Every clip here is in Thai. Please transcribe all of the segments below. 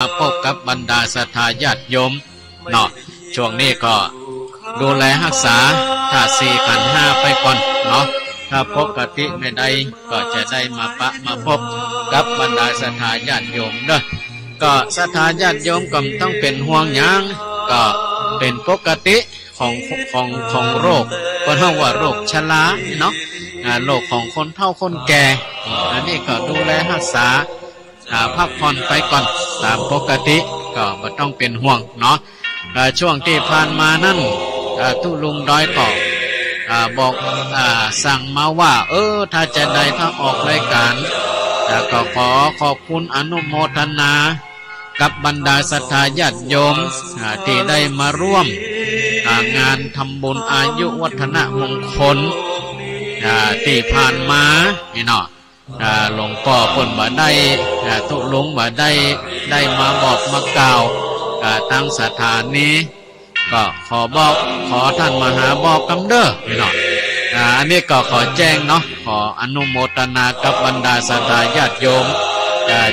มาพบกับบรรดาศรัทธาญาติโยมเนาะช่วงนี้ก็ดูแลรักษาธาตุสี่ขันธ์ห้าไปก่อนเนาะถ้าปกติไม่ได้ก็จะได้มาพบกับบรรดาศรัทธาญาติโยมเด้อก็ศรัทธาญาติโยมก็ต้องเป็นห่วงหยังก็เป็นปกติของโรคก็เท่าว่าโรคชราเนาะโรคของคนเฒ่าคนแก่อันนี้ก็ดูแลรักษาพักผ่อนไปก่อนตามปกติก็ไม่ต้องเป็นห่วงเนาะช่วงที่ผ่านมานั่นทุลุงดอยก็บอกสั่งมาว่าถ้าจะได้ถ้าออกรายการก็ขอขอบคุณอนุโมทนากับบรรดาศรัทธาญาติโยมที่ได้มาร่วมงานทำบุญอายุวัฒนมงคลที่ผ่านมานี่เนาะหลวงพ่อเพิ่นบ่ได้ทุลุงบ่ได้มาบอกมากล่าวตั้งสถานนี้ก็ขอท่านมหาบอกกำเด้อพี่น้องอันนี้ก็ขอแจ้งเนาะขออนุโมทนากับบรรดาศรัทธาญาติโยม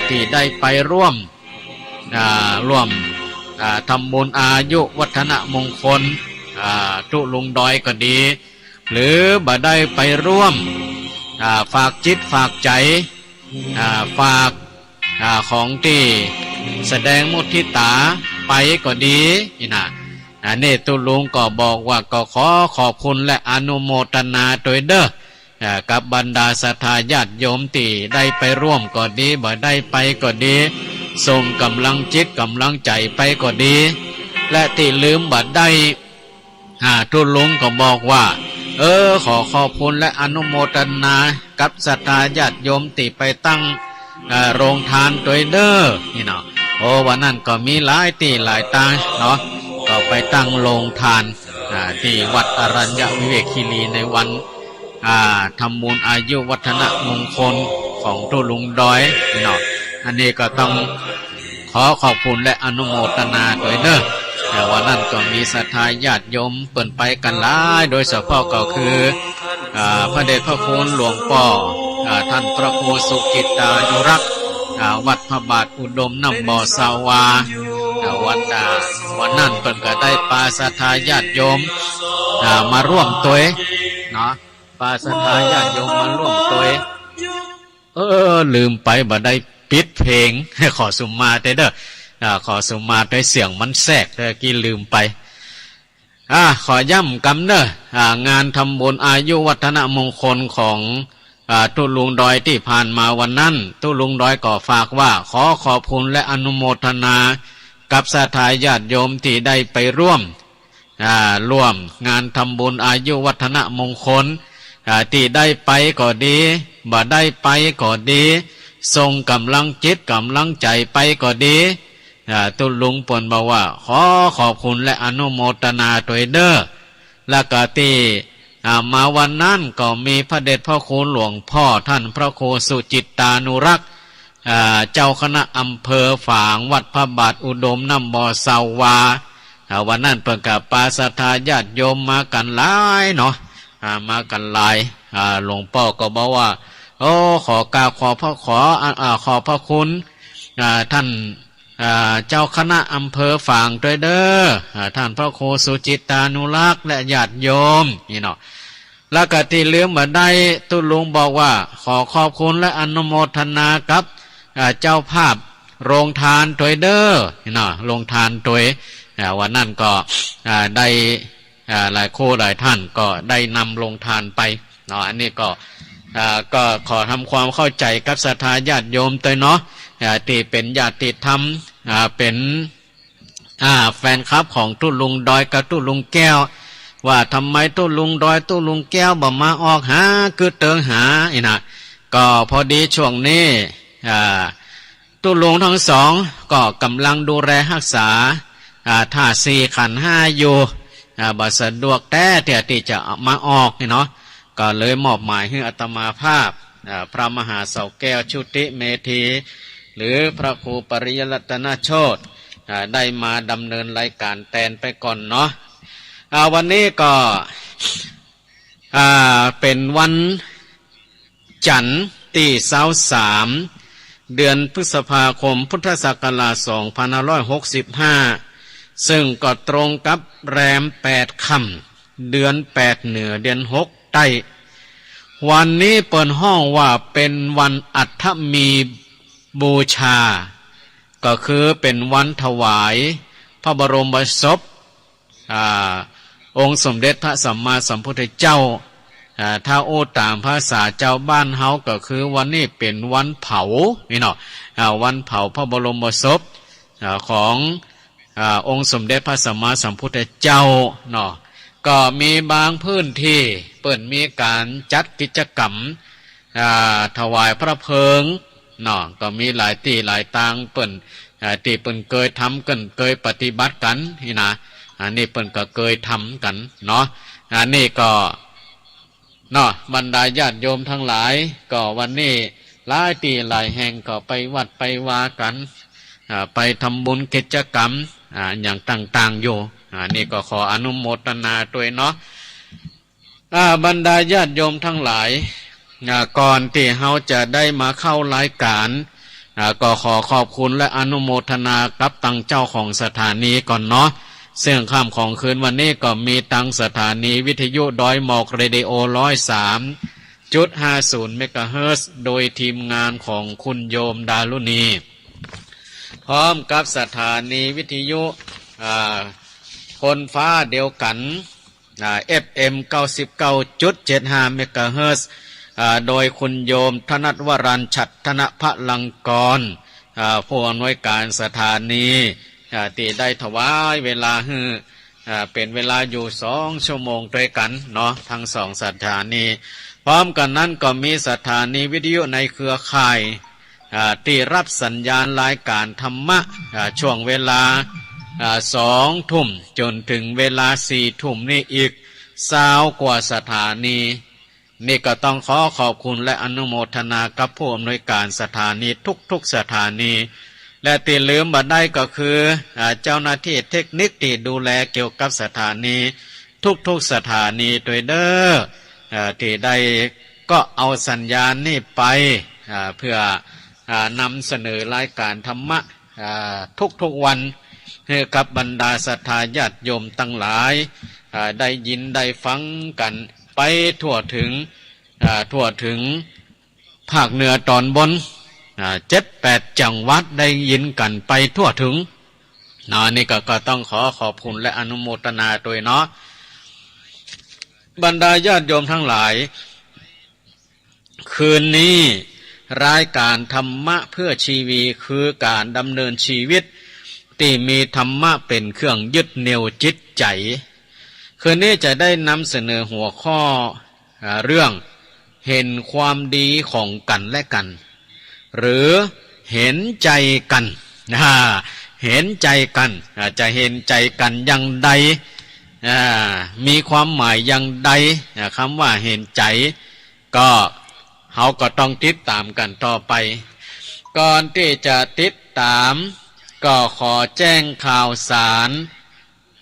ที่ได้ไปร่วมทำบุญอายุวัฒนมงคลทุลุงดอยก็ดีหรือบ่ได้ไปร่วมฝากจิตฝากใจฝากของที่แสดงมุทิตาไปก็ดีนี่ตุลุงก็บอกว่าก็ขอขอบคุณและอนุโมทนาโดยเด้อกับบรรดาศรัทธาญาติโยมที่ได้ไปร่วมก็ดีบ่ได้ไปก็ดีส่งกำลังจิตกำลังใจไปก็ดีและที่ลืมบ่ได้ตุลุงก็บอกว่าขอขอบคุณและอนุโมทนากับศรัทธาญาติโยมที่ไปตั้งโรงทานโดยเด้อนี่เนาะวันนั้นก็มีหลายที่หลายตาเนาะก็ไปตั้งโรงทานที่วัดอรัญญวิเวกคีรีในวันทำบุญอายุวัฒนมงคลของทุลุงดอยนี่เนาะอันนี้ก็ต้องขอขอบคุณและอนุโมทนาโดยเด้อแต่วันนั้นก็มีศรัทธาญาติโยมเปิ่นไปกันหลายโดยเฉพาะก็คือพระเดชพระคุณหลวงพ่อท่านพระครูสุกิตานุรักษ์วัดพระบาทอุดมน้ำบ่อสาวาวันนั้นเปิ่นก็ได้ปาศรัทธาญาติโยมมาร่วมตัวเนาะปาศรัทธาญาติโยมมาร่วมตัวลืมไปบ่ได้ปิดเพลงขอสุมาเด้อขอสุมาด้วยเสียงมันแทรกเมื่อกี้ลืมไปขอย้ำกำเด้องานทำบุญอายุวัฒนมงคลของทุลุงดอยที่ผ่านมาวันนั้นทุลุงดอยก็ฝากว่าขอขอบคุณและอนุโมทนากับศรัทธาญาติโยมที่ได้ไปร่วมงานทำบุญอายุวัฒนมงคลที่ได้ไปก็ดีบ่ได้ไปก็ดีส่งกำลังจิตกำลังใจไปก็ดีตุลุงปนบอกว่าขอขอบคุณและอนุโมทนาโดยเด้อและก็ที่มาวันนั้นก็มีพระเดชพระคุณหลวงพ่อท่านพระครูสุจิตตานุรักษ์เจ้าคณะอำเภอฝางวัดพระบาทอุดมน้ำบ่อสาวาวันนั้นเปิดกับปาศรัทธาญาติโยมมากันหลายเนาะมากันหลายหลวงพ่อก็บอกว่าขอกราบขอพระคุณท่านเจ้าคณะอำเภอฝางด้วยเด้อท่านพระครูสุจิตตานุรักษ์และญาติโยมนี่เนาะแล้วก็ที่ลืมบ่ได้ตุลุงบอกว่าขอขอบคุณและอนุโมทนากับเจ้าภาพโรงทานด้วยเด้อนี่เนาะโรงทานด้วยวันนั้นก็ได้หลายคู่หลายท่านก็ได้นำโรงทานไปเนาะอันนี้ก็ขอทำความเข้าใจกับศรัทธาญาติโยมตัวเนาะที่เป็นญาติธรรมเป็นแฟนคลับของทุลุงดอยกับทุลุงแก้วว่าทำไมทุลุงดอยทุลุงแก้วบ่มาออกหาคือเติงหานะก็พอดีช่วงนี้ทุลุงทั้งสองก็กำลังดูแลรักษาธาตุสี่ขันธ์ห้าอยู่บ่สะดวกแต่ที่จะมาออกเนาะก็เลยมอบหมายให้อาตมาภาพพระมหาเสาแก้วชุติเมธีหรือพระครูปริยรัตนโชติได้มาดำเนินรายการแทนไปก่อนเนาะวันนี้ก็เป็นวันจันทร์ที่23 เดือนพฤษภาคมพุทธศักราช2565ซึ่งก็ตรงกับแรม8ค่ำเดือน8เหนือเดือน6ใต้วันนี้เปิดห้องว่าเป็นวันอัฐมีบูชาก็คือเป็นวันถวายพระบรมศพองค์สมเด็จพระสัมมาสัมพุทธเจ้าถ้าโอ้ตามภาษาเจ้าบ้านเฮาก็คือวันนี้เป็นวันเผานี่เนาะวันเผาพระบรมศพขององค์สมเด็จพระสัมมาสัมพุทธเจ้าเนาะก็มีบางพื้นที่เปิดมีการจัดกิจกรรมถวายพระเพลิงเนาะก็มีหลายที่หลายทางเปิ่นที่เปิ่นเคยทำกันเคยปฏิบัติกันนี่นะอันนี้เปิ่นก็เคยทำกันเนาะอันนี้ก็เนาะบรรดาญาติโยมทั้งหลายก็วันนี้หลายที่หลายแห่งก็ไปวัดไปวากันไปทำบุญกิจกรรมอย่างต่างๆอยู่นี่ก็ขออนุโมทนาด้วยเนาะบรรดาญาติโยมทั้งหลายก่อนที่เฮาจะได้มาเข้ารายการก็ขอขอบคุณและอนุโมทนากับตังเจ้าของสถานีก่อนเนาะซึ่งค่ำของคืนวันนี้ก็มีตังสถานีวิทยุดอยหมอกเรดิโอ103.50 เมกะเฮิรตซ์โดยทีมงานของคุณโยมดารุณีพร้อมกับสถานีวิทยุคนฟ้าเดียวกันFM 99.75 เมกะเฮิรตซ์โดยคุณโยมธนัทวรัญชัดธนพลังกรผู้อำนวยการสถานีที่ได้ถวายเวลาเป็นเวลาอยู่2 ชั่วโมงด้วยกันเนาะทั้ง2สถานีพร้อมกันนั้นก็มีสถานีวิทยุในเครือข่ายที่รับสัญญาณรายการธรรมะช่วงเวลา2 ทุ่มจนถึงเวลา4 ทุ่มนี่อีก20 กว่าสถานีนี่ก็ต้องขอขอบคุณและอนุโมทนากับผู้อำนวยการสถานีทุกๆสถานีและที่ลืมบ่ได้ก็คือเจ้าหน้าที่เทคนิคที่ดูแลเกี่ยวกับสถานีทุกๆสถานีโดยเด้อที่ได้ก็เอาสัญญาณนี่ไปเพื่อนำเสนอรายการธรรมะทุกๆวันให้กับบรรดาศรัทธาญาติโยมทั้งหลายได้ยินได้ฟังกันไปทั่วถึงภาคเหนือตอนบน7-8 จังหวัดได้ยินกันไปทั่วถึงนี่ก็ต้องขอบคุณและอนุโมทนาด้วยเนาะบรรดาญาติโยมทั้งหลายคืนนี้รายการธรรมะเพื่อชีวีคือการดำเนินชีวิตที่มีธรรมะเป็นเครื่องยึดเหนี่ยวจิตใจคืนนี้จะได้นำเสนอหัวข้อเรื่องเห็นความดีของกันและกันหรือเห็นใจกันเห็นใจกันจะเห็นใจกันอย่างใดมีความหมายอย่างใดคำว่าเห็นใจก็เขาก็ต้องติดตามกันต่อไปก่อนที่จะติดตามก็ขอแจ้งข่าวสาร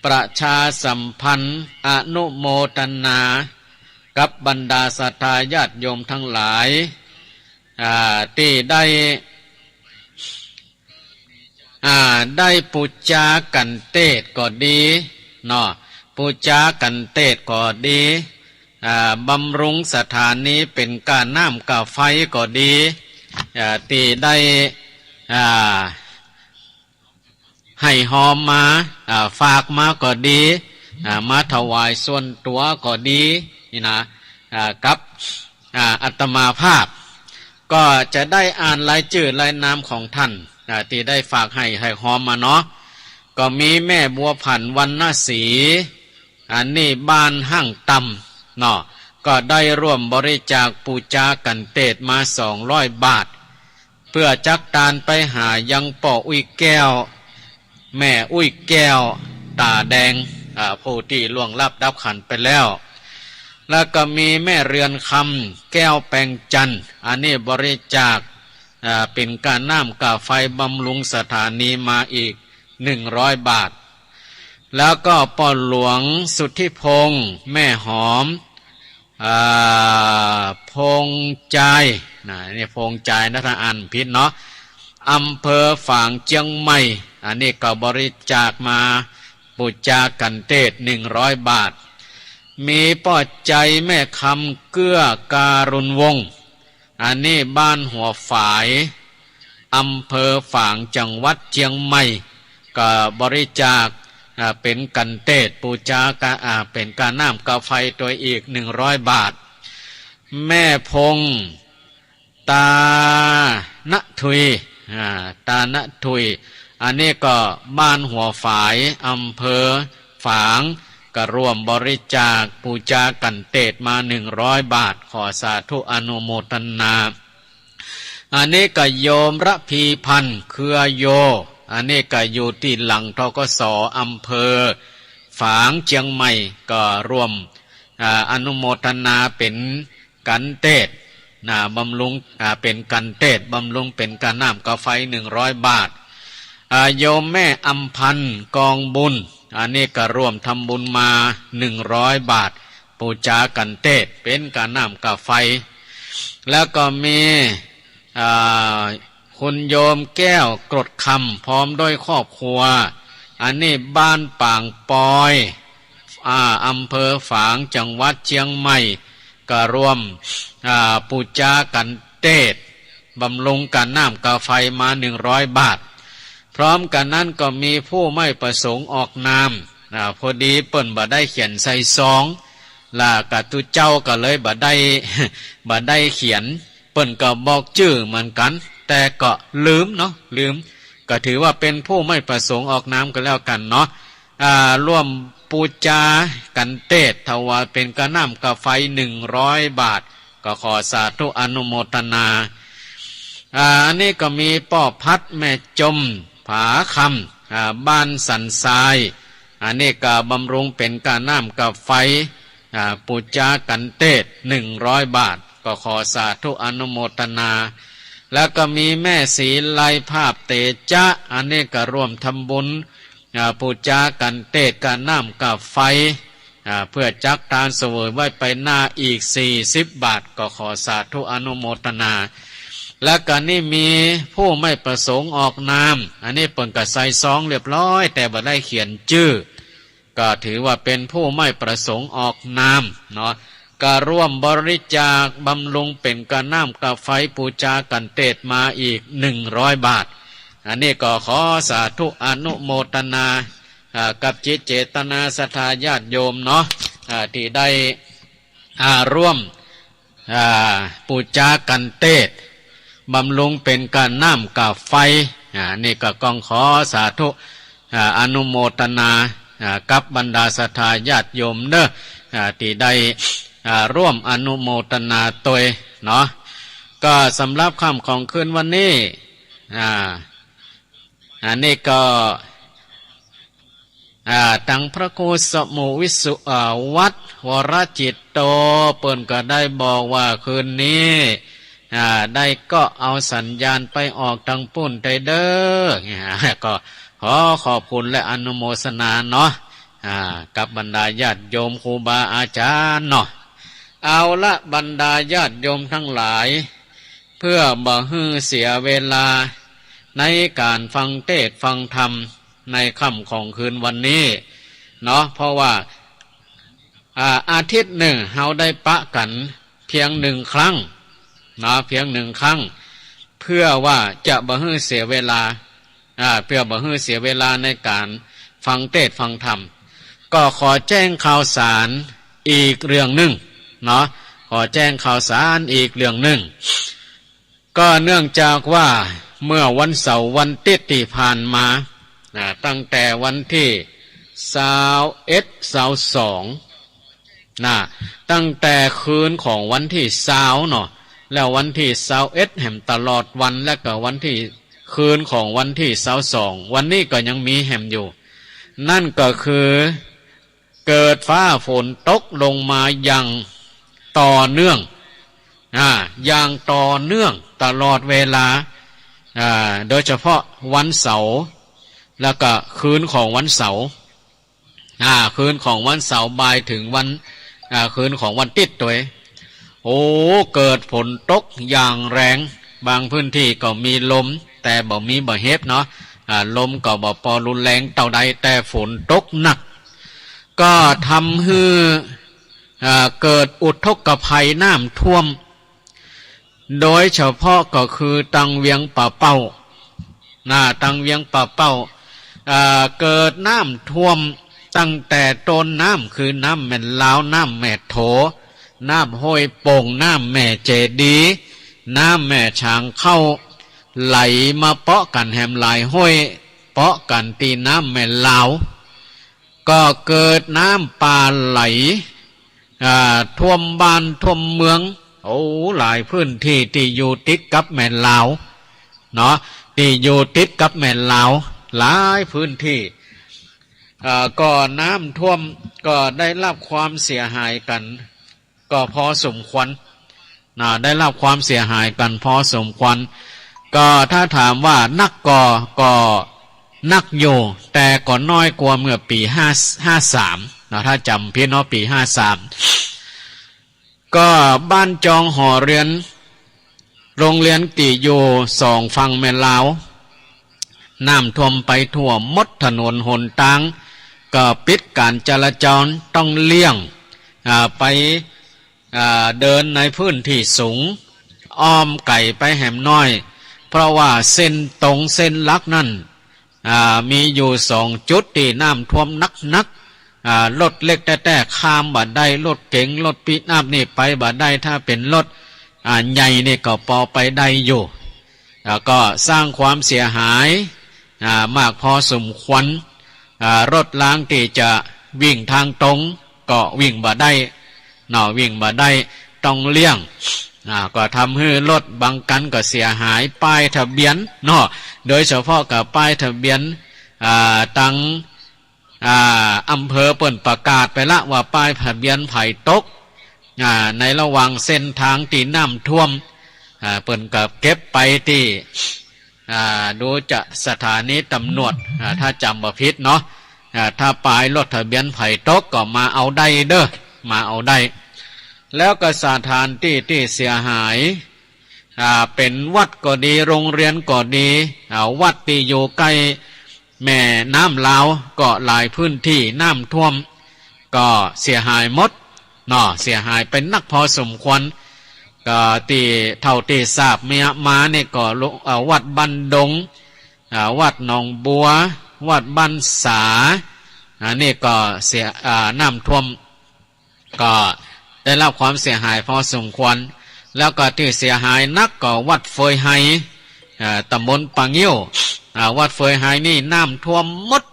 ประชาสัมพันธ์อนุโมทนากับบรรดาศรัทธาญาติโยมทั้งหลายที่ได้ปูจากันเทศก็ดีเนาะปูจากันเทศก็ดีบำรุงสถานีเป็นการน้ำกาไฟก็ดีที่ได้ให้หอมมาฝากมาก็ดีมาถวายส่วนตัวก็ดีนี่นะกับอัตมาภาพก็จะได้อ่านรายชื่อรายนามของท่านที่ได้ฝากให้หอมมาเนาะก็มีแม่บัวผันวรรณศรีอันนี้บ้านห้างตำเนาะก็ได้ร่วมบริจาคปูจากันเทศมา200 บาทเพื่อจักตานไปหายังป่ออุ้ยแก้วแม่อุ้ยแก้วตาแดงผู้ที่ล่วงลับดับขันไปแล้วแล้วก็มีแม่เรือนคำแก้วแปงจันทร์อันนี้บริจาคเป็นการน้ำกาไฟบำรุงสถานีมาอีก100 บาทแล้วก็ป่อหลวงสุทธิพงษ์แม่หอมพงใจนี่พงใจนะถ้าอ่านผิดเนาะ อำเภอฝางเจียงใหม่อันนี้ก็บริจาคมาปูจากันเทศ100 บาทมีป้อใจแม่คำเกื้อการุณวงศ์อันนี้บ้านหัวฝายอำเภอฝางจังหวัดเชียงใหม่ก็บริจาคเป็นกันเทศปูจากาเป็นการน้ำกาไฟตัวอีก100 บาทแม่พงตาณทุยตาณทุยอันนี้ก็บ้านหัวฝายอำเภอฝางก็ร่วมบริจาคปูจากันเทศมา100 บาทขอสาธุอนุโมทนาอันนี้ก็โยมระพีพันธ์เครือโยอันนี้ก็อยู่ที่หลังทกส.อำเภอฝางเชียงใหม่ก็ร่วมอนุโมทนาเป็นกันเทศบำรุงเป็นกันเทศบำรุงเป็นการน้ำกาไฟ100 บาทโยมแม่อำพันธ์กองบุญอันนี้ก็ร่วมทำบุญมา100 บาทปูจากันเทศเป็นการน้ำกาไฟแล้วก็มีคุณโยมแก้วกรดคำพร้อมด้วยครอบครัวอันนี้บ้านปางปอยอำเภอฝางจังหวัดเชียงใหม่ก็ร่วมปูจากันเทศบำรุงการน้ำกาไฟมา100 บาทพร้อมกันนั้นก็มีผู้ไม่ประสงค์ออกนามพอดีเปิ้นบ่ได้เขียนใส่ซองล่ะกะตุเจ้าก็เลยบ่ได้เขียนเปิ้นก็บอกชื่อเหมือนกันแต่ก็ลืมเนาะลืมก็ถือว่าเป็นผู้ไม่ประสงค์ออกนามกันแล้วกันเนาะร่วมปูจากันเทศถวายเป็นกระน้ำกาไฟ100 บาทก็ขอสาธุอนุโมทนาอันนี้ก็มีป้อพัดแม่จมผาคำบ้านสันทรายอันนี้ก็บำรุงเป็นกระน้ำกาไฟปูจากันเทศ100 บาทก็ขอสาธุอนุโมทนาแล้วก็มีแม่ศรีไลภาพเตจะอันนี้ก็ร่วมทำบุญปูจากันเทศการน้ำกับไฟเพื่อจักทานเสวยไว้ไปหน้าอีก40 บาทก็ขอสาธุอนุโมทนาและก็นี่มีผู้ไม่ประสงค์ออกนามอันนี้เปิ่นก็ใส่ซองเรียบร้อยแต่บ่ได้เขียนชื่อก็ถือว่าเป็นผู้ไม่ประสงค์ออกนามเนาะก็ร่วมบริจาคบำรุงเป็นการน้ำกาไฟปูจากันเทศมาอีก100 บาทอันนี้ก็ขอสาธุอนุโมทนากับจิตเจตนาศรัทธาญาติโยมเนาะที่ได้ร่วมปูจากันเทศบำรุงเป็นการน้ำกาไฟนี่ก็กองขอสาธุอนุโมทนากับบรรดาศรัทธาญาติโยมเด้อที่ได้ร่วมอนุโมทนาตัวเนาะก็สำหรับค่ำของคืนวันนี้อันนี้ก็ตังพระโคสมุวิสุวัดวรจิตโตเปิ้นก็ได้บอกว่าคืนนี้ได้ก็เอาสัญญาณไปออกทางปุ่นไทเด้อก็ขอขอบคุณและอนุโมทนาเนาะกับบรรดาญาติโยมครูบาอาจารย์เนาะเอาละบรรดาญาติโยมทั้งหลายเพื่อบ่ให้เสียเวลาในการฟังเทศน์ฟังธรรมในค่ำของคืนวันนี้เนาะเพราะว่าอาทิตย์หนึ่งเราได้ปะกันเพียง1 ครั้งนะเพียง1 ครั้งเพื่อว่าจะบ่ให้เสียเวลาเพื่อบ่ให้เสียเวลาในการฟังเทศน์ฟังธรรมก็ขอแจ้งข่าวสารอีกเรื่องหนึ่งเนาะขอแจ้งข่าวสารอีกเรื่องหนึ่งก็เนื่องจากว่าเมื่อวันเสาร์วันอาทิตย์ที่ผ่านมาตั้งแต่วันที่22ตั้งแต่คืนของวันที่20เนาะแล้ววันที่21แห่มตลอดวันและก็วันที่คืนของวันที่22วันนี้ก็ยังมีแห่มอยู่นั่นก็คือเกิดฟ้าฝนตกลงมาอย่างต่อเนื่องอย่างต่อเนื่องตลอดเวลาโดยเฉพาะวันเสาร์แล้วก็คืนของวันเสาร์คืนของวันเสาร์บ่ายถึงวันคืนของวันอาทิตย์ตัวโอ้เกิดฝนตกอย่างแรงบางพื้นที่ก็มีลม แต่บ่มีบ่เฮ็ดเนาะลมก็บ่ปอรุนแรงเท่าใดแต่ฝนตกหนักก็ทำให้เกิดอุทกภัยน้ำท่วมโดยเฉพาะก็คือตังเวียงป่าเป้าตังเวียงป่าเป้าเกิดน้ำท่วมตั้งแต่ต้นน้ำคือน้ำแม่ลาวน้ำแม่โถน้ำห้วยโป่งน้ำแม่เจดีน้ำแม่ช้างเข้าไหลมาเปาะกันแหมหลายห้วยเปาะกันตีน้ำแม่ลาวก็เกิดน้ำป่าไหลท่วมบ้านท่วมเมืองหลายพื้นที่ที่อยู่ติดกับแม่ลาวเนาะที่อยู่ติดกับแม่ลาวหลายพื้นที่ก็น้ำท่วมก็ได้รับความเสียหายกันก็พอสมควรได้รับความเสียหายกันพอสมควรก็ถ้าถามว่านักก็นักอยู่แต่ก็น้อยกว่าเมื่อปี53ถ้าจำพี่น้องปี53ก็บ้านจองหอเรือนโรงเรียนติอยู่2ฝั่งแม่ลาวน้ำท่วมไปทั่วหมดถนนหนทางก็ปิดการจราจรต้องเลี่ยงไปเดินในพื้นที่สูงอ้อมไก่ไปแหมน้อยเพราะว่าเส้นตรงเส้นลักนั่นมีอยู่2จุดที่น้ำท่วมนักรถเล็กแต่ข้ามบ่ได้รถเก๋งรถปิกอัพนี่ไปบ่ได้ถ้าเป็นรถใหญ่นี่ก็พอไปได้อยู่ก็สร้างความเสียหายมากพอสมควรรถล้างที่จะวิ่งทางตรงก็วิ่งบ่ได้วิ่งบ่ได้ต้องเลี่ยงก็ทำให้รถบางคันก็เสียหายป้ายทะเบียนโดยเฉพาะกับป้ายทะเบียนตั้งอำเภอเปิ่นประกาศไปละว่าป้ายทะเบียนไผ่ตกในระหว่างเส้นทางที่น้ำท่วมเปิ่นกับเก็บไปที่ดูจะสถานีตำรวจถ้าจำบ่ผิดเนาะถ้าป้ายรถทะเบียนไผ่ตกก็มาเอาได้เด้อมาเอาได้แล้วก็สถานที่เสียหายเป็นวัดก็ดีโรงเรียนก็ดีวัดที่อยู่ใกล้แม่น้ำลาวก็หลายพื้นที่น้ำท่วมก็เสียหายหมดเสียหายเป็นนักพอสมควรก็ที่เท่าที่ทราบมาเนี่ยก็วัดบันดงวัดหนองบัววัดบ้านสานี่ก็เสียน้ำท่วมก็ได้รับความเสียหายพอสมควรแล้วก็ที่เสียหายนักก็วัดเฟยไฮตำบลปังยิ้ววัดเฟยไฮนี่น้ำท่วมหมด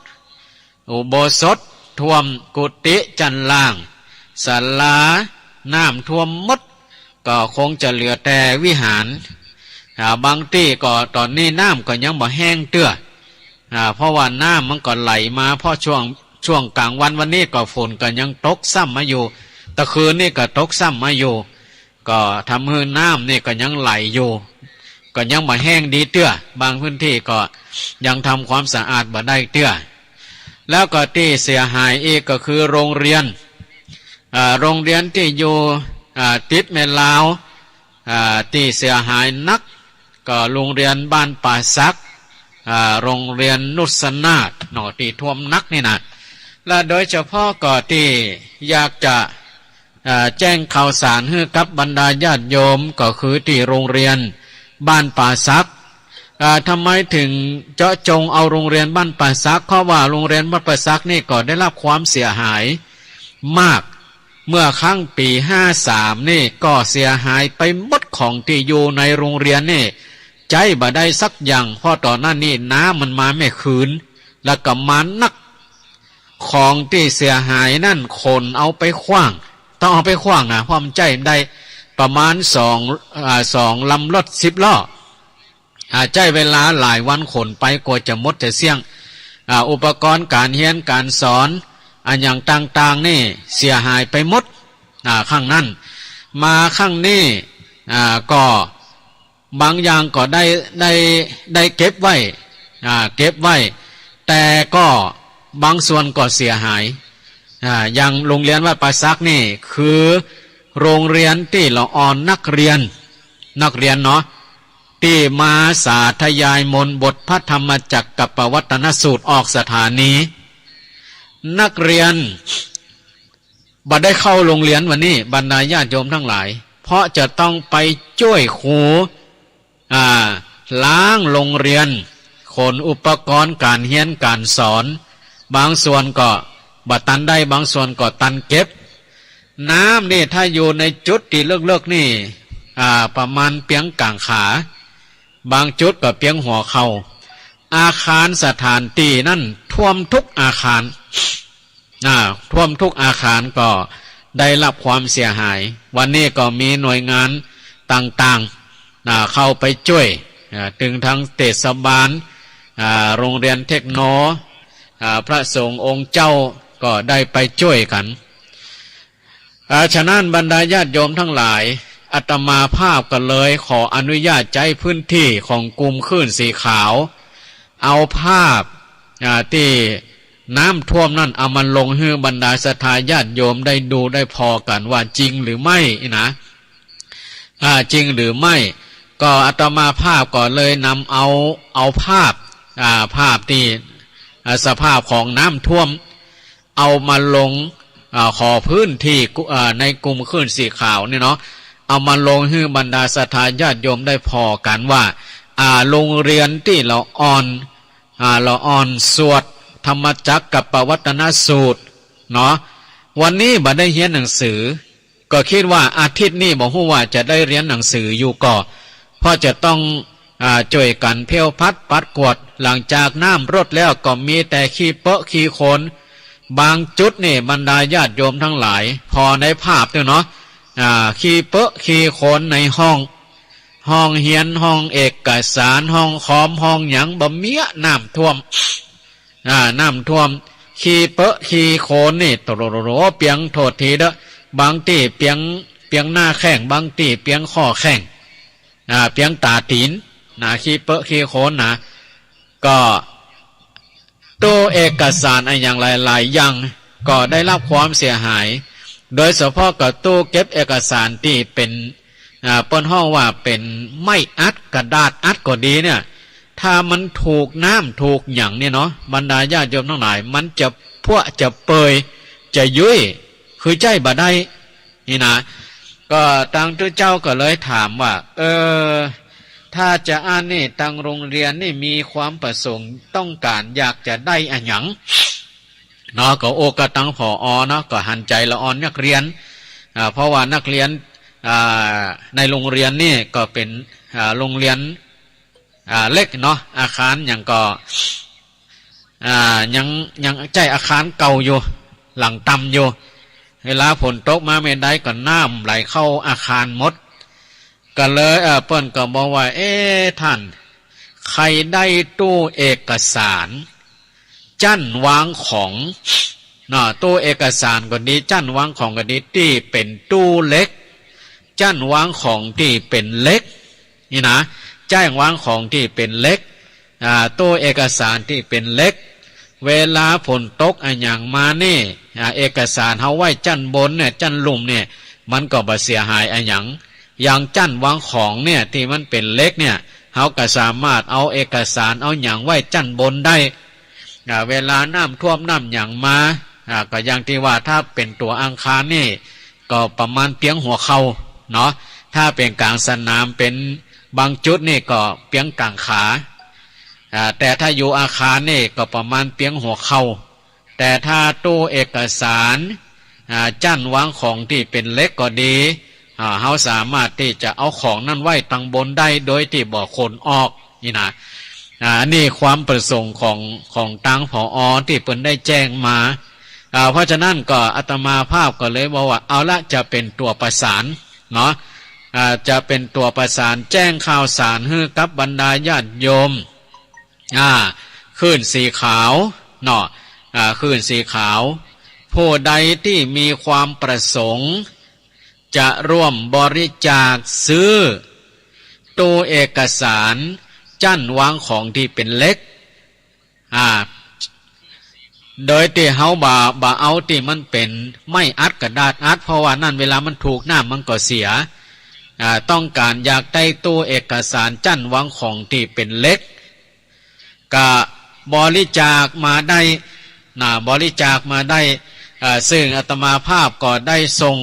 อุโบสถท่วมกุฏิจันล่างศาลาน้ำท่วมหมดก็คงจะเหลือแต่วิหารบางที่ก็ตอนนี้น้ำก็ยังบ่แห้งเตื้อเพราะว่าน้ำมันก็ไหลมาเพราะช่วงกลางวันวันนี้ก็ฝนก็ยังตกซ้ำมาอยู่ตะคืนนี่ก็ตกซ้ำมาอยู่ก็ทำให้น้ำนี่ก็ยังไหลอยู่ก็ยังบ่แห้งดีเตื้อบางพื้นที่ก็ยังทำความสะอาดบ่ได้เตื้อแล้วก็ที่เสียหายอีกก็คือโรงเรียนที่อยู่ติดแม่ลาวที่เสียหายนักก็โรงเรียนบ้านป่าซักโรงเรียนนุสนาถที่ท่วมนักนี่นะและโดยเฉพาะก็ที่อยากจะแจ้งข่าวสารให้กับบรรดาญาติโยมก็คือที่โรงเรียนบ้านป่าซักทำไมถึงเจาะจงเอาโรงเรียนบ้านป่าซักเพราะว่าโรงเรียนบ้านป่าซักนี่ก็ได้รับความเสียหายมากเมื่อครั้งปี53นี่ก็เสียหายไปหมดของที่อยู่ในโรงเรียนนี่ใจบ่ได้สักอย่างเพราะตอนนั้นนี่น้ำมันมาไม่คืนแล้วก็มานักของที่เสียหายนั่นคนเอาไปขว้างต้องเอาไปขว้างนะความใจได้ประมาณ2ลำรถ10ล้อใจเวลาหลายวันขนไปกว่าจะหมดจะเสี่ยงอุปกรณ์การเรียนการสอนอันอย่างต่างๆนี่เสียหายไปหมดข้างนั้นมาข้างนี้ก็บางอย่างก็ได้เก็บไว้แต่ก็บางส่วนก็เสียหายอย่างโรงเรียนวัดป่าซักนี่คือโรงเรียนที่ละอ่อนนักเรียนเนาะ ที่มาสาธยายมนต์บทพระธรรมจักรกับปวัตตนสูตรออกสถานีนักเรียนบัดได้เข้าโรงเรียนวันนี้บรรดาญาติโยมทั้งหลายเพราะจะต้องไปช่วยครูล้างโรงเรียนขนอุปกรณ์การเรียนการสอนบางส่วนก็บัดตันได้บางส่วนก็ตันเก็บน้ำนี่ถ้าอยู่ในจุดที่เลิกๆนี่ประมาณเพียงกลางขาบางจุดก็เพียงหัวเข่าอาคารสถานที่นั่นท่วมทุกอาคารท่วมทุกอาคารก็ได้รับความเสียหายวันนี้ก็มีหน่วยงานต่างๆเข้าไปช่วยถึงทั้งเทศบาลโรงเรียนเทคโนพระสงฆ์องค์เจ้าก็ได้ไปช่วยกันฉะนั้นบรรดาญาติโยมทั้งหลายอาตมาภาพก็เลยขออนุญาตใจพื้นที่ของกลุ่มคลื่นสีขาวเอาภาพที่น้ำท่วมนั่นเอามันลงให้บรรดาศรัทธาญาติโยมได้ดูได้พอกันว่าจริงหรือไม่นะจริงหรือไม่ก็อาตมาภาพก็เลยนำเอาภาพที่สภาพของน้ำท่วมเอามาลงขอพื้นที่ในกลุ่มคลื่นสีขาวนี่เนาะเอามาลงให้บรรดาศรัทธาญาติโยมได้พอกันว่าโรงเรียนที่เราอ่อนสวดธรรมจักรกับปวัตตนสูตรเนาะวันนี้บัดได้เรียนหนังสือก็คิดว่าอาทิตย์นี้บอกว่าจะได้เรียนหนังสืออยู่ก็เพราะจะต้องช่วยกันเพียวพัดปัดกวดหลังจากน้ำรดแล้วก็มีแต่ขี้เปาะขี้โคลนบางจุดนี่บรรดาญาติโยมทั้งหลายพอในภาพด้วยเนาะขี้เปาะขี้โคลนในห้องเฮียนห้องเอกสารห้องคอมห้องหยังบ่เมียน้ำท่วมน้ำท่วมขี้เปอะขี้โคลนนี่ตโรโรเปียงโทษทีเด้อบางที่เปียงหน้าแข้งบางที่เปียงข้อแข้งเปียงตาตีนขี้เปอะขี้โคลนก็ตัวเอกสารอย่างหลายๆอย่างก็ได้รับความเสียหายโดยเฉพาะกับตู้เก็บเอกสารที่เป็นเปิ้นห้องว่าเป็นไม้อัดกระดาษอัดก็ดีเนี่ยถ้ามันถูกน้ำถูกหยั่งเนี่ยเนาะบรรดาญาติโยมทั้งหลายมันจะพวกจะเปยจะยุ่ยคือใจบ่ได้นี่นะก็ตังตัวเจ้าก็เลยถามว่าถ้าจะอ่านนี่ตังโรงเรียนนี่มีความประสงค์ต้องการอยากจะได้อันหยังเนาะก็โอกตังผอเนาะก็หันใจละอ่อนนักเรียนเพราะว่านักเรียนในโรงเรียนนี่ก็เป็นโรงเรียนเล็กเนาะอาคารอย่างก็ยังใจอาคารเก่าอยู่หลังต่ำอยู่เวลาฝนตกมาไม่ได้ก็น้ำไหลเข้าอาคารหมดก็เลยเปิ้นก็บอกว่าท่านใครได้ตู้เอกสารจั่นวางของตู้เอกสารก็ดีจั่นวางของก็ดีที่เป็นตู้เล็กจั่นวางของที่เป็นเล็กนี่นะแจ้งวางของที่เป็นเล็กตู้เอกสารที่เป็นเล็กเวลาฝนตกอย่างมานี่เอกสารเขาไว้จั่นบนเนี่ยจั่นลุ่มเนี่ยมันก็บ่เสียหายอย่างจั่นวางของเนี่ยที่มันเป็นเล็กเนี่ยเขาก็สามารถเอาเอกสารเอาอย่างไว้จั่นบนได้เวลาน้ำท่วมน้ำอย่างมาก็อย่างที่ว่าถ้าเป็นตัวอังคารนี่ก็ประมาณเพียงหัวเข่าเนาะถ้าเป็นกลางสนามเป็นบางจุดนี่ก็เพียงกลางขาแต่ถ้าอยู่อาคารนี่ก็ประมาณเพียงหัวเข่าแต่ถ้าตู้เอกสารจั่นวางของที่เป็นเล็กก็ดีเขาสามารถที่จะเอาของนั่นไว้ตั้งบนได้โดยที่บ่ขนออกนี่นะนี่ความประสงค์ของตังผอที่เพิ่นได้แจ้งมาเพราะฉะนั้นก็อาตมาภาพก็เลยบอกว่าเอาละจะเป็นตัวประสานเนาะจะเป็นตัวประสานแจ้งข่าวสารให้กับบรรดาญาติโยมคลื่นสีขาวเนาะคลื่นสีขาวผู้ใดที่มีความประสงค์จะร่วมบริจาคซื้อตู้เอกสารจั่นวางของที่เป็นเล็กโดยที่เฮาบ่เอาที่มันเป็นไม่อัดกระดาษอัดเพราะว่านั่นเวลามันถูกน้ำมันก็เสีย ต้องการอยากได้ตู้เอกสารจั่นวางของที่เป็นเล็กก็บริจาคมาได้บริจาคมาได้ซึ่งอาตมาภาพก็ได้ส่ง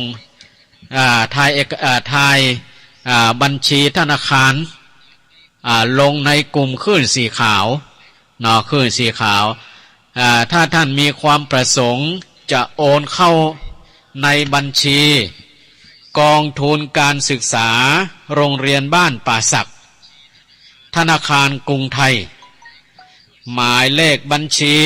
ทายบัญชีธนาคารลงในกลุ่มคลื่นสีขาวคลื่นสีขาวถ้าท่านมีความประสงค์จะโอนเข้าในบัญชีกองทุนการศึกษาโรงเรียนบ้านป่าสักธนาคารกรุงไทยหมายเลขบัญชี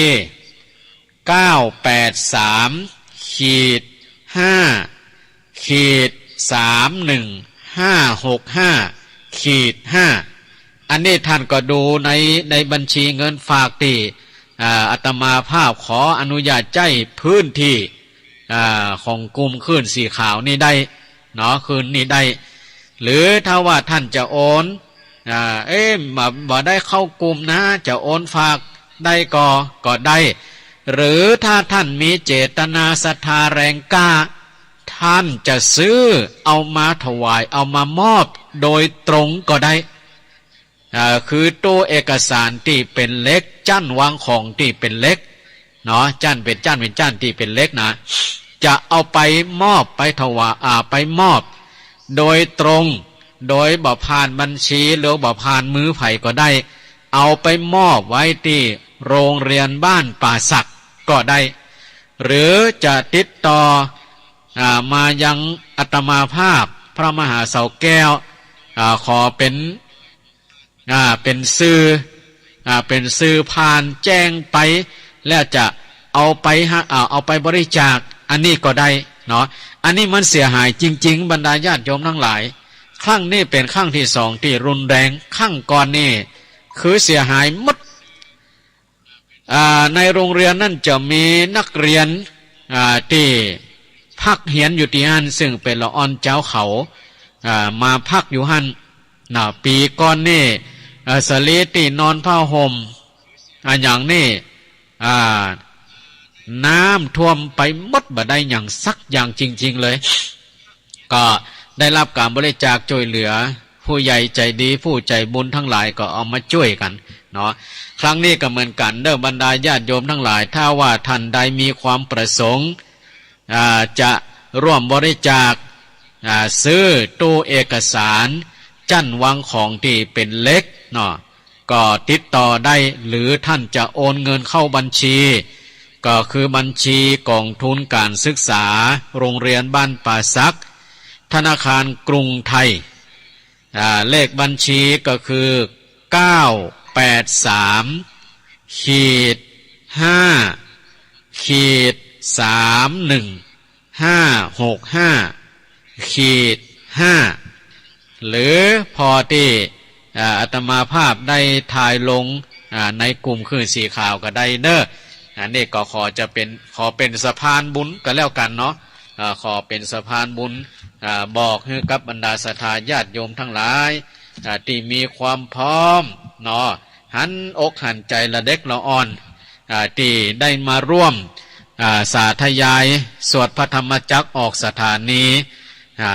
983-565-31565-5อันนี้ท่านก็ดูในบัญชีเงินฝากที่อาตมาภาพขออนุญาตใจพื้นที่ของกลุ่มคลื่นสีขาวนี่ได้คืนนี้ได้หรือถ้าว่าท่านจะโอนบ่ได้เข้ากลุ่มนะจะโอนฝากได้ก็ได้หรือถ้าท่านมีเจตนาศรัทธาแรงกล้าท่านจะซื้อเอามาถวายเอามามอบโดยตรงก็ได้คือตู้เอกสารที่เป็นเล็กจั่นวางของที่เป็นเล็กจั่นเป็นจั่นที่เป็นเล็กนะจะเอาไปมอบไปถวายไปมอบโดยตรงโดยบ่ผ่านบัญชีหรือบ่ผ่านมือไผ่ก็ได้เอาไปมอบไว้ที่โรงเรียนบ้านป่าสักก็ได้หรือจะติดต่อมายังอาตมาภาพพระมหาเสาแก้วขอเป็นสื่อผ่านแจ้งไปแล้วจะเอาไปบริจาคอันนี้ก็ได้อันนี้มันเสียหายจริงๆบรรดาญาติโยมทั้งหลายครั้งนี้เป็นครั้งที่สองที่รุนแรงครั้งก่อนนี่คือเสียหายหมดในโรงเรียนนั่นจะมีนักเรียนที่พักเหียนอยู่ที่หั่นซึ่งเป็นละอ่อนเจ้าเขามาพักอยู่หั่นปีก่อนนี่สลีตีนอนผ้าห่มอย่างนี้น้ำท่วมไปหมดบ่ได้อย่างสักอย่างจริงๆเลยก็ได้รับการบริจาคช่วยเหลือผู้ใหญ่ใจดีผู้ใจบุญทั้งหลายก็เอามาช่วยกันครั้งนี้ก็เหมือนกันบรรดาญาติโยมทั้งหลายถ้าว่าท่านใดมีความประสงค์จะร่วมบริจาคซื้อตู้เอกสารจั่นวางของที่เป็นเล็กก็ติดต่อได้หรือท่านจะโอนเงินเข้าบัญชีก็คือบัญชีกองทุนการศึกษาโรงเรียนบ้านป่าสักธนาคารกรุงไทยเลขบัญชีก็คือ983-5-31-565-5หรือพอที่อาตมาภาพได้ถ่ายลงในกลุ่มคลื่นสีขาวก็ได้อันนี้ก็ขอเป็นสะพานบุญก็แล้วกันขอเป็นสะพานบุญบอกให้กับบรรดาศรัทธาญาติโยมทั้งหลายที่มีความพร้อมหันอกหันใจละเด็กละอ่อนที่ได้มาร่วมสาธยายสวดพระธรรมจักรออกสถานี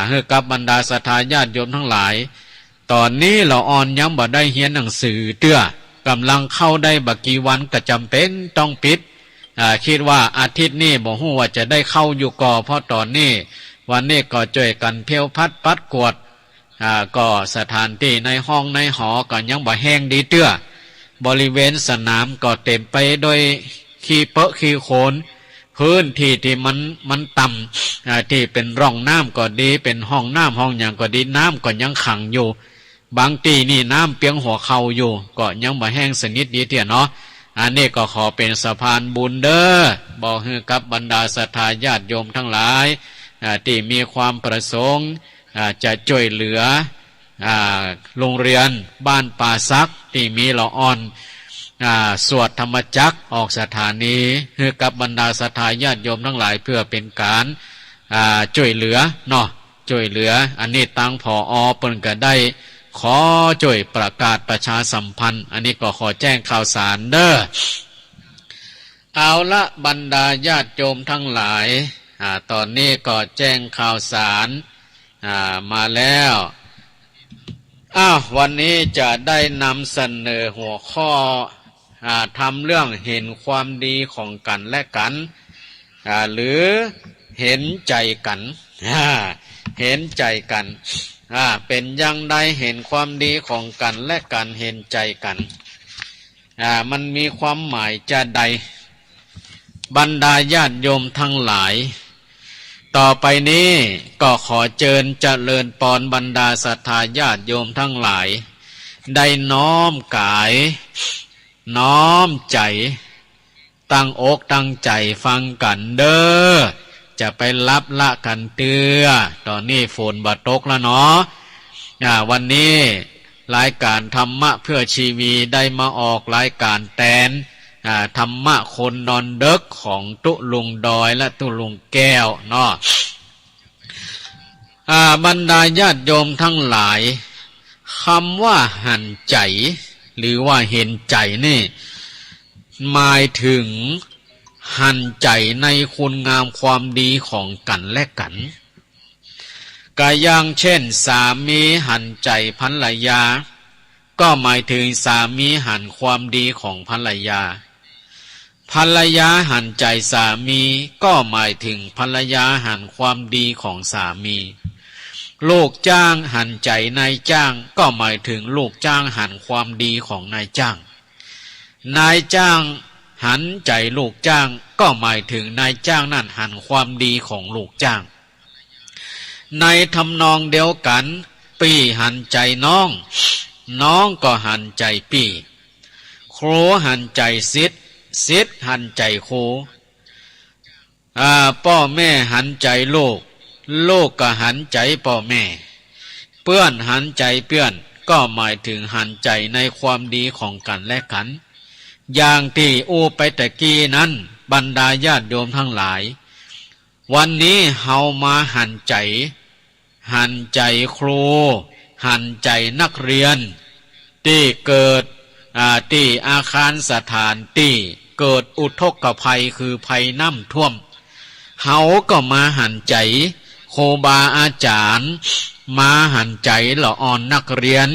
ให้กับบรรดาศรัทธาญาติโยมทั้งหลายตอนนี้ละอ่อนยังบ่ได้เรียนหนังสือกำลังเข้าได้บักกี่วันก็จำเป็นต้องปิดคิดว่าอาทิตย์นี้บ่ฮู้ว่าจะได้เข้าอยู่ก่อเพราะตอนนี้วันนี้ก็ช่วยกันเพียวพัดปัดกวดก็สถานที่ในห้องในหอก็ยังบ่แห้งดีบริเวณสนามก็เต็มไปด้วยขี้เปอะขี้โคลนพื้นที่ที่มันต่ำที่เป็นร่องน้ำก็ดีเป็นห้องน้ำห้องอย่างก็ดีน้ำก็ยังขังอยู่บางที่นี่น้ำเปียงหัวเข่าอยู่ก็ยังบ่แห้งสนิทดีอันนี้ก็ขอเป็นสะพานบุญบอกให้กับบรรดาศรัทธาญาติโยมทั้งหลายที่มีความประสงค์จะช่วยเหลือโรงเรียนบ้านป่าซักที่มีละอ่อนสวดธรรมจักรออกสถานีให้กับบรรดาศรัทธาญาติโยมทั้งหลายเพื่อเป็นการช่วยเหลือช่วยเหลืออันนี้ตั้งผอ.เปิ้นก็ได้ขอช่วยประกาศประชาสัมพันธ์อันนี้ก็ขอแจ้งข่าวสารเอาละบรรดาญาติโยมทั้งหลายตอนนี้ก็แจ้งข่าวสารมาแล้ว วันนี้จะได้นำเสนอหัวข้อทำเรื่องเห็นความดีของกันและกันหรือเห็นใจกันเห็นใจกันเป็นอย่างใดเห็นความดีของกันและกันเห็นใจกันมันมีความหมายจะใดบรรดาญาติโยมทั้งหลายต่อไปนี้ก็ขอเชิญเจริญปอนบรรดาศรัทธาญาติโยมทั้งหลายได้น้อมกายน้อมใจตั้งอกตั้งใจฟังกันเด้อจะไปรับละกันเตื้อตอนนี้ฝนบาตกแล้วเนาะวันนี้รายการธรรมะเพื่อชีวีได้มาออกรายการแตนธรรมะคนนอนเด็กของตุลุงดอยและตุลุงแก้วเนาะบรรดาญาติโยมทั้งหลายคำว่าหันใจหรือว่าเห็นใจนี่หมายถึงหันใจในคุณงามความดีของกันและกันก็อย่างเช่นสามีหันใจภรรยาก็หมายถึงสามีหันความดีของภรรยาภรรยาหันใจสามีก็หมายถึงภรรยาหันความดีของสามีลูกจ้างหันใจนายจ้างก็หมายถึงลูกจ้างหันความดีของนายจ้างนายจ้างหันใจลูกจ้างก็หมายถึงนายจ้างนั่นหันความดีของลูกจ้างในทำนองเดียวกันปี่หันใจน้องน้องก็หันใจปี่ครูหันใจศิษย์ศิษย์หันใจครูพ่อแม่หันใจลูกลูกก็หันใจพ่อแม่เพื่อนหันใจเพื่อนก็หมายถึงหันใจในความดีของกันและกันอย่างที่ไปตะกี้นั้นบรรดาญาติโยมทั้งหลายวันนี้เฮามาหันใจครูหันใจนักเรียนที่เกิดที่อาคารสถานที่เกิดอุทกภัยคือภัยน้ำท่วมเฮาก็มาหันใจครูบาอาจารย์มาหันใจละอ่อนนักเรียน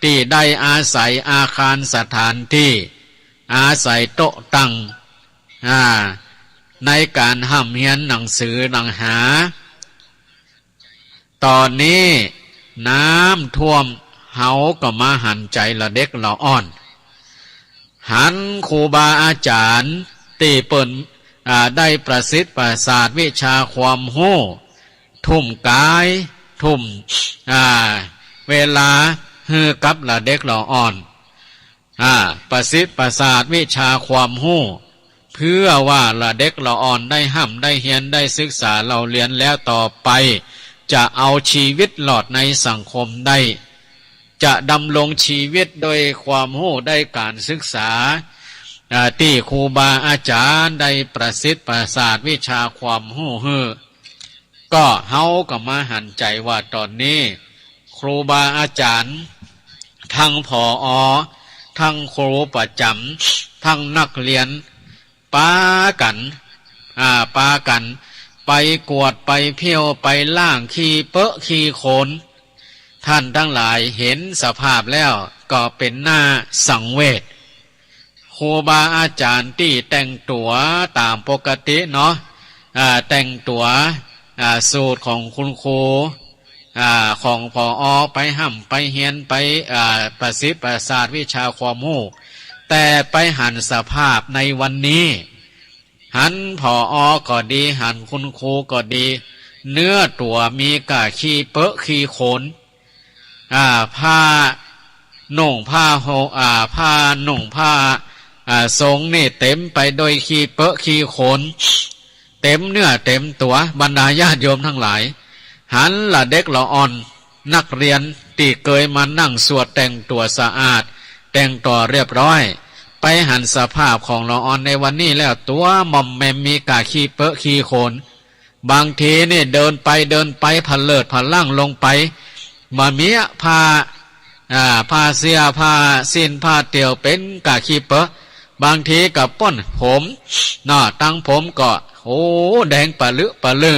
ที่ได้อาศัยอาคารสถานที่อาศัยโต๊ะตั้งในการห้ำเฮียนหนังสือหนังหาตอนนี้น้ำท่วมเฮาก็มาหันใจละเด็กละอ่อนหันครูบาอาจารย์ที่เปิ่นได้ประสิทธิ์ประสาทวิชาความโห่ทุ่มกายทุ่มเวลาฮือกับละเด็กละอ่อนประสิทธิ์ประสาทวิชาความโห่เพื่อว่าละเด็กละอ่อนได้ห้ำได้เฮียนได้ศึกษาเราเรียนแล้วต่อไปจะเอาชีวิตหลอดในสังคมได้จะดำรงชีวิตโดยความรู้ได้การศึกษาที่ครูบาอาจารย์ได้ประสิทธิ์ประสาทวิชาความรู้ก็เฮาก็มาหันใจว่าตอนนี้ครูบาอาจารย์ทั้งผอ.ทั้งครูประจำทั้งนักเรียนปากันไปกวดไปเพี้ยวไปล่างขี้เปอะขี้โขนท่านทั้งหลายเห็นสภาพแล้วก็เป็นหน้าสังเวชครูบาอาจารย์ที่แต่งตัวตามปกติเนาะแต่งตัวสูตรของคุณครูของผอ.ไปห้ำไปเฮียนไปประสิทธิ์ประสาทวิชาความรู้แต่ไปหันสภาพในวันนี้หันผอ.ก็ดีหันคุณครูก็ดีเนื้อตัวมีกะขี้เปอะขี้โขนผ้านุ่งผ้านุ่งผ้าทรงนี่เต็มไปโดยขี้เปอะขี้โขนเต็มเนื้อเต็มตัวบรรดาญาติโยมทั้งหลายหันละเด็กละอ่อนนักเรียนที่เคยมานั่งสวดแต่งตัวสะอาดแต่งตัวเรียบร้อยไปหันสภาพของละอ่อนในวันนี้แล้วตัวหม่อมแมมมีกาขี้เปอะขี้โขนบางทีนี่เดินไปพันเลิศพันล่างลงไปมาเมียผ้าเสียผ้าสิ้นผ้าเตียวเป็นกาขี้เปอะบางทีกับป้นผมตั้งผมก็แดงปะลึ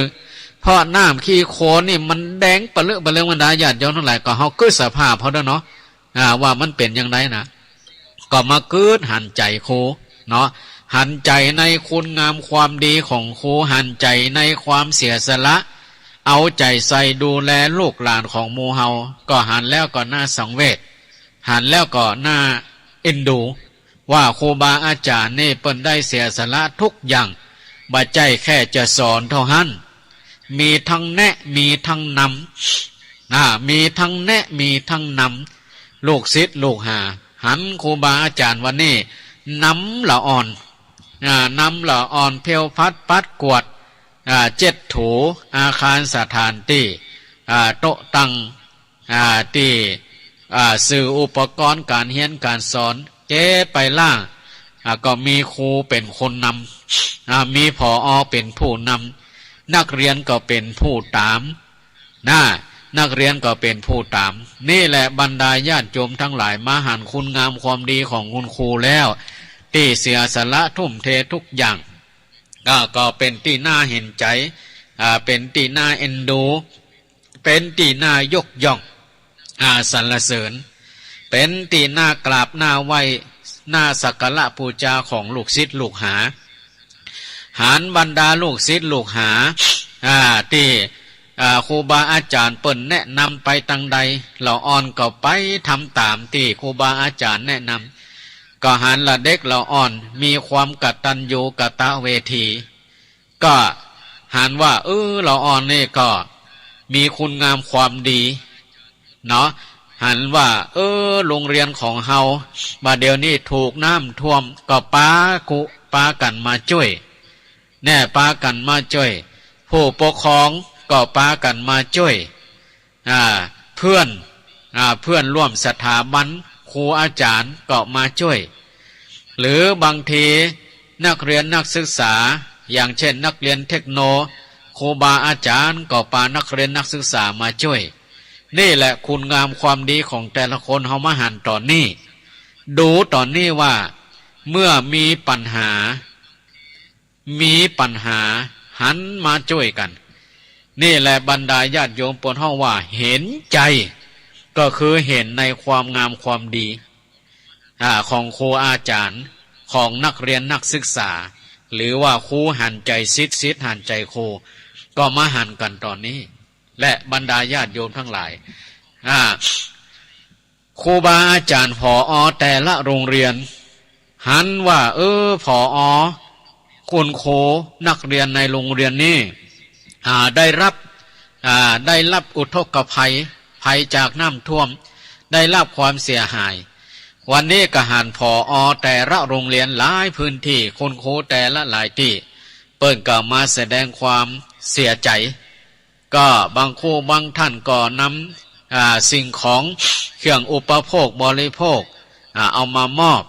เพราะน้ำขี้โคลนนี่มันแดงปะเลอะปะเลืองบรรดาญาติโยมทั้งหลายก็เฮาเกิดสภาพเขาเด้อเนาะว่ามันเป็นอย่างไรนะก็มาเกิดหันใจครูเนาะหันใจในคุณงามความดีของครูหันใจในความเสียสละเอาใจใส่ดูแลลูกหลานของหมู่เฮาก็หันแล้วก็น่าสังเวชหันแล้วก็น่าเอ็นดูว่าครูบาอาจารย์นี่เปิ้นได้เสียสละทุกอย่างบ่ใจแค่จะสอนเท่านั้นมีทั้งแนะมีทั้งนำมีทั้งแนะมีทั้งนำลูกศิษย์ลูกหาหันครูบาอาจารย์วันนี้น้ำละอ่อนน้ำละอ่อนเพียวพัดปัดกวดเจ็ดถูอาคารสถานที่โต๊ะตั้งที่สื่ออุปกรณ์การเรียนการสอนเจ๊ไปล่างก็มีครูเป็นคนนำมีผอเป็นผู้นำนักเรียนก็เป็นผู้ตามนักเรียนก็เป็นผู้ตามนี่แหละบรรดาญาติโยมทั้งหลายมาหันคุณงามความดีของคุณครูแล้วที่เสียสละทุ่มเททุกอย่างก็เป็นที่น่าเห็นใจเป็นที่น่าเอ็นดูเป็นที่น่ายกย่องสรรเสริญเป็นที่น่ากราบน่าไหว้น่าสักการะบูชาของลูกศิษย์ลูกหาหารบรรดาลูกศิษย์ลูกหาที่ครูบาอาจารย์เปิ้นแนะนำไปทางใดเราอ่อนก็ไปทำตามที่ครูบาอาจารย์แนะนำก็หันละเด็กเราอ่อนมีความกตัญญูกตเวทีก็หันว่าเราอ่อนนี่ก็มีคุณงามความดีเนาะหันว่าโรงเรียนของเฮามาเดี๋ยวนี้ถูกน้ำท่วมก็ปากันมาช่วยแน่ปากันมาช่วยผู้ปกครองก็ปากันมาช่วยเพื่อนร่วมสถาบันครูอาจารย์ก็มาช่วยหรือบางทีนักเรียนนักศึกษาอย่างเช่นนักเรียนเทคโนครูบาอาจารย์ก็ปานักเรียนนักศึกษามาช่วยนี่แหละคุณงามความดีของแต่ละคนเฮามาหันตอนนี้ดูตอนนี้ว่าเมื่อมีปัญหาหันมาช่วยกันนี่แหละบรรดาญาติโยมปนเฮาว่าเห็นใจก็คือเห็นในความงามความดีของครูอาจารย์ของนักเรียนนักศึกษาหรือว่าครูหันใจศิษย์หันใจครูก็มาหันกันตอนนี้และบรรดาญาติโยมทั้งหลายครูบาอาจารย์ผอแต่ละโรงเรียนหันว่าผอคุณครูนักเรียนในโรงเรียนนี้ได้รับอุทกภัยจากน้ำท่วมได้รับความเสียหายวันนี้ก็หันผอแต่ละโรงเรียนหลายพื้นที่คุณครูแต่ละหลายที่เปิ้นก็มาแสดงความเสียใจก็บางครูบางท่านก็นำสิ่งของเครื่องอุปโภคบริโภคเอามามอบ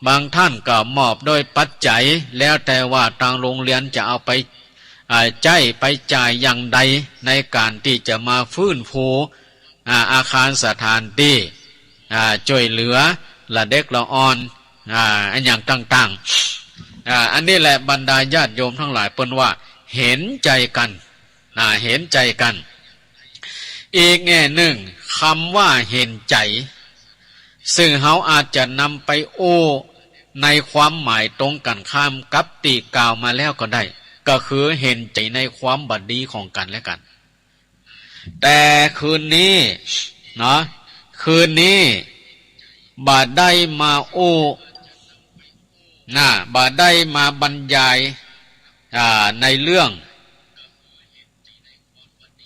บางท่านก็มอบโดยปัจจัยแล้วแต่ว่าทางโรงเรียนจะเอาไปไปจ่ายอย่างใดในการที่จะมาฟื้นฟูอาคารสถานที่ช่วยเหลือละเด็กละอ่อนอันอย่างต่างๆอันนี้แหละบรรดาญาติโยมทั้งหลายเปิ้นว่าเห็นใจกันเห็นใจกันอีกแง่หนึ่งคำว่าเห็นใจซึ่งเขาอาจจะนำไปโอ้ในความหมายตรงกันข้ามกับตีกล่าวมาแล้วก็ได้ก็คือเห็นใจในความบัดดีของกันและกันแต่คืนนี้บาดได้มาโอ้บาดได้มาบรรยายในเรื่อง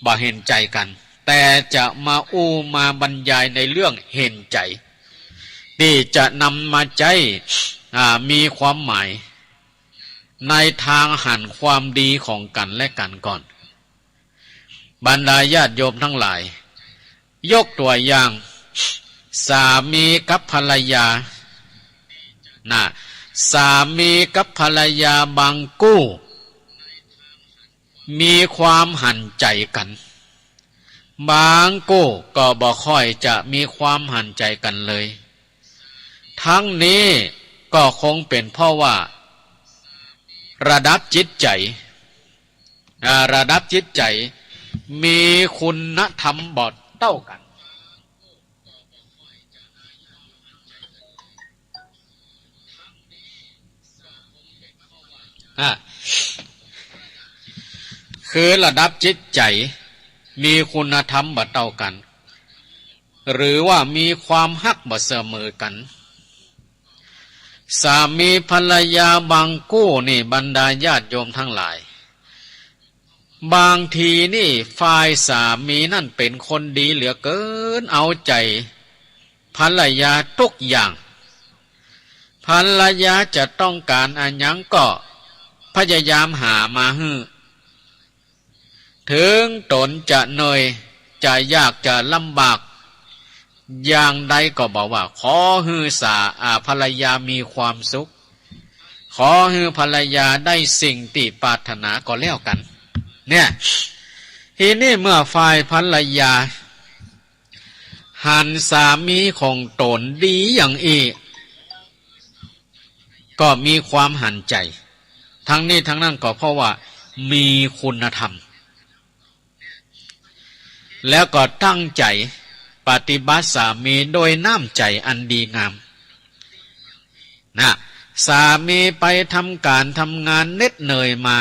บ่เห็นใจกันแต่จะมาอู้มาบรรยายในเรื่องเห็นใจที่จะนำมาใจมีความหมายในทางหันความดีของกันและกันก่อนบรรดาญาติโยมทั้งหลายยกตัวอย่างสามีกับภรรยาสามีกับภรรยาบางกู้มีความหันใจกันบางกู้ก็บ่ค่อยจะมีความหันใจกันเลยทั้งนี้ก็คงเป็นเพราะว่าระดับจิตใจ ระดับจิตใจมีคุณธรรมบ่เท่ากันคือระดับจิตใจมีคุณธรรมบ่เท่ากันหรือว่ามีความฮักบ่เสมอกันสามีภรรยาบางคู่นี่บรรดาญาติโยมทั้งหลายบางทีนี่ฝ่ายสามีนั่นเป็นคนดีเหลือเกินเอาใจภรรยาทุกอย่างภรรยาจะต้องการอันยังก็พยายามหามาให้ถึงตนจะเหนื่อยจะยากจะลำบากอย่างใดก็บอกว่าขอให้ภรรยามีความสุขขอให้ภรรยาได้สิ่งที่ปรารถนาก็แล้วกันเนี่ยทีนี้เมื่อฝ่ายภรรยาหันสามีของตนดีอย่างอีก็มีความหันใจทั้งนี้ทั้งนั้นก็เพราะว่ามีคุณธรรมแล้วก็ตั้งใจปฏิบัติสามีโดยน้ำใจอันดีงามนะสามีไปทำการทำงานเหน็ดเหนื่อยมา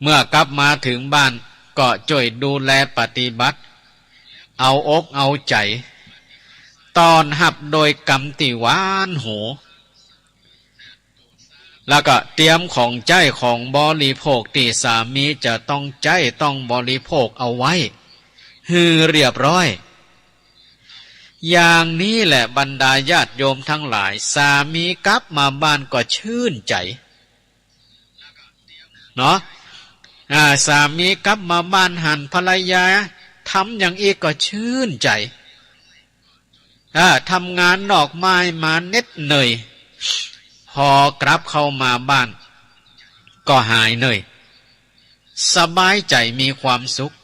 เมื่อกลับมาถึงบ้านก็ช่วยดูแลปฏิบัติเอาอกเอาใจต้อนรับโดยกำติหวานหูแล้วก็เตรียมของใจของบริโภคที่สามีจะต้องใจต้องบริโภคเอาไว้ฮือเรียบร้อยอย่างนี้แหละบรรดาญาติโยมทั้งหลายสามีกลับมาบ้านก็ชื่นใจเนาะสามีกลับมาบ้านหันภรรยาทำอย่างอีกก็ชื่นใจทำงานนอกไม้มาเหน็ดเหนื่อยพอกลับเข้ามาบ้านก็หายเหนื่อยสบายใจมีความสุข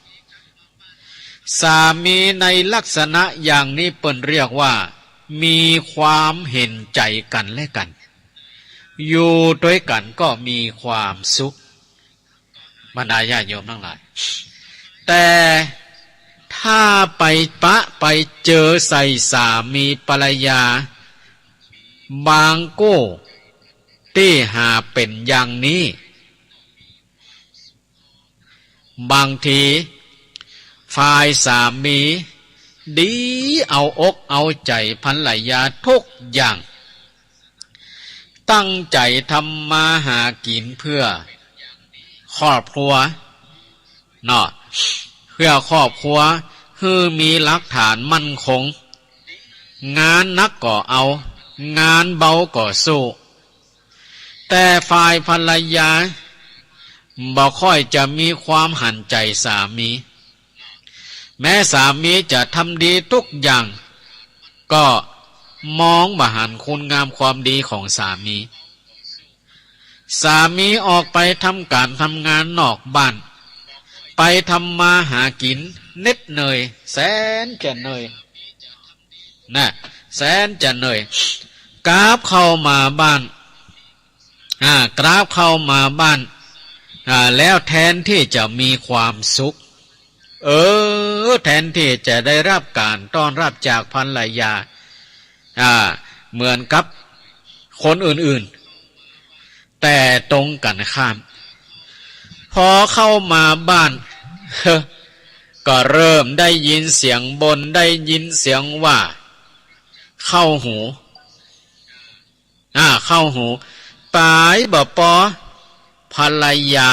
สามีในลักษณะอย่างนี้เปิ้นเรียกว่ามีความเห็นใจกันและกันอยู่ด้วยกันก็มีความสุขบรรดาญาติโยมทั้งหลายแต่ถ้าไปเจอใส่สามีภรรยาบางกู้ที่หาเป็นอย่างนี้บางทีฝ่ายสามีดีเอาอกเอาใจภรรยาทุกอย่างตั้งใจทำมาหากินเพื่อครอบครัวเนาะเพื่อครอบครัวคือมีหลักฐานมั่นคงงานนักก็เอางานเบาก็สู้แต่ฝ่ายภรรยาบ่ค่อยจะมีความหันใจสามีแม้สามีจะทำดีทุกอย่างก็มองบ่หันคุณงามความดีของสามีสามีออกไปทำการทำงานนอกบ้านไปทำมาหากินเหน็ดเหนื่อยแสนจะเหนื่อยนะแสนจะเหนื่อยกราบเข้ามาบ้านกราบเข้ามาบ้านแล้วแทนที่จะมีความสุขแทนที่จะได้รับการต้อนรับจากภรรยาเหมือนกับคนอื่นๆแต่ตรงกันข้ามพอเข้ามาบ้านก็เริ่มได้ยินเสียงบ่นได้ยินเสียงว่าเข้าหูเข้าหูตายบ่ปอภรรยา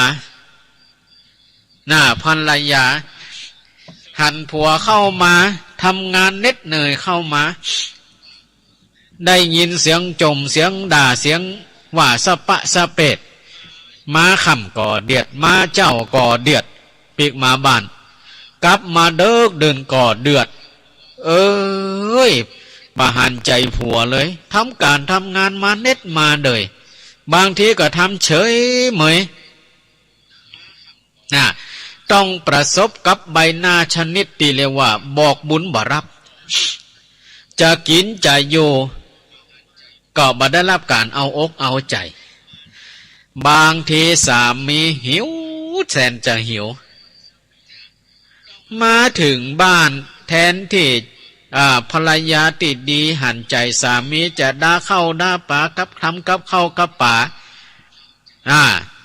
ภรรยาหันผัวเข้ามาทำงานเหน็ดเหนื่อยเข้ามาได้ยินเสียงจมเสียงด่าเสียงว่าสะปะสะเป็ดมาค่ำก่อเดือดมาเจ้าก่อเดือดปีกมาบ้านกลับมาเดินก่อเดือดประหารใจผัวเลยทำการทำงานมาเน็ดมาเลยบางทีก็ทำเฉยเหมยต้องประสบกับใบหน้าชนิดที่เรียกว่าบอกบุญบ่รับจะกินจะอยู่ก็บ่ได้รับการเอาอกเอาใจบางทีสามีหิว แสนจะหิวมาถึงบ้านแทนที่ภรรยาติดดีหันใจสามีจะด่าเข้าด่าป่ากับทำกับเข้ากับป่า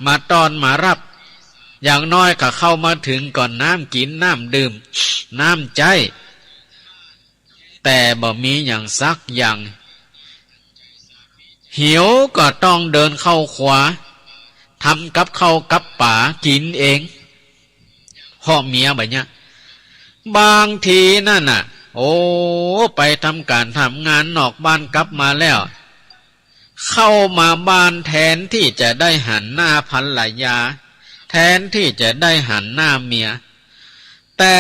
มาตอนมารับอย่างน้อยก็เข้ามาถึงก่อนน้ำกินน้ำดื่มน้ำใจแต่บ่มีอย่างซักอย่างหิวก็ต้องเดินเข้าขวาทำกับเข้ากับป่ากินเองพ่อเมียแบบเนี้ยบางทีนั่นน่ะโอ้ไปทำการทำงานนอกบ้านกลับมาแล้วเข้ามาบ้านแทนที่จะได้หันหน้าภรรยาแทนที่จะได้หันหน้าเมียแต่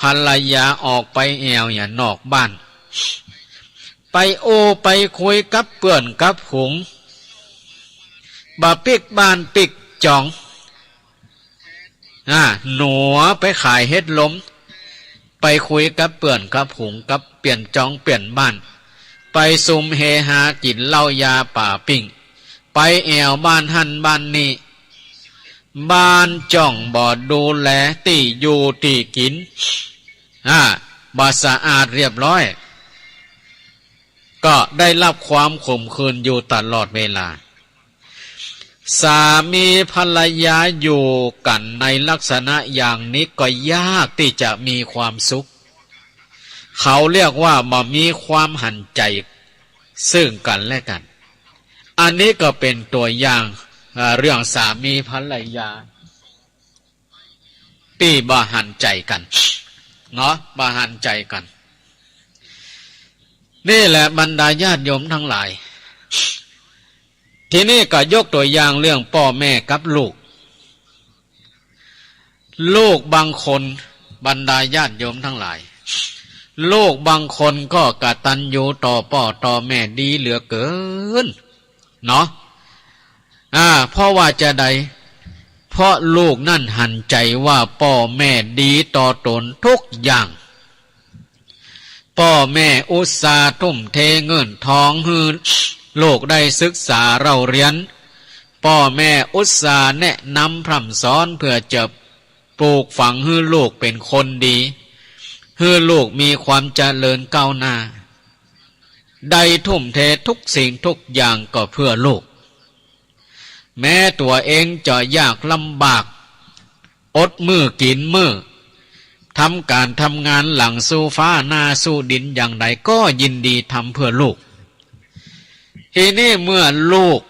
ภรรยาออกไปแอวอย่านอกบ้านไปโอไปคุยกับเพื่อนกับหุงบาปิกบ้านปิกจ่องหนัวไปขายเฮ็ดล้มไปคุยกับเพื่อนกับหุงกับเปลี่ยนจองเปลี่ยนบ้านไปซุมเฮฮากินเหล้ายาป่าปิ่งไปแอวบ้านหันบ้านนี้บ้านจ่องบ่ดูแลตีอยู่ตีกินบ่สะอาดเรียบร้อยก็ได้รับความขมขื่นอยู่ตลอดเวลาสามีภรรยาอยู่กันในลักษณะอย่างนี้ก็ยากที่จะมีความสุขเขาเรียกว่าบ่มีความหันใจซึ่งกันและกันอันนี้ก็เป็นตัวอย่างเรื่องสามีภรรยาที่บ่หันใจกันเนาะบ่หันใจกันนี่แหละบรรดาญาติโยมทั้งหลายทีนี้ก็ยกตัวอย่างเรื่องพ่อแม่กับลูกลูกบางคนบรรดาญาติโยมทั้งหลายลูกบางคนก็กตัญญูต่อพ่อต่อแม่ดีเหลือเกินเนาะเพราะว่าจะใดเพราะลูกนั่นหันใจว่าพ่อแม่ดีต่อตนทุกอย่างพ่อแม่อุตส่าห์ทุ่มเทเงินทองให้ลูกได้ศึกษาเราเรียนพ่อแม่อุตส่าห์แนะนำพร่ำสอนเพื่อจะปลูกฝังให้ลูกเป็นคนดีให้ลูกมีความเจริญก้าวหน้าได้ทุ่มเททุกสิ่งทุกอย่างก็เพื่อลูกแม้ตัวเองจะยากลำบากอดมื้อกินมื้อทำการทำงานหลังสู้ฟ้าหน้าสู้ดินอย่างใดก็ยินดีทำเพื่อลูกทีนี้เมื่อลูก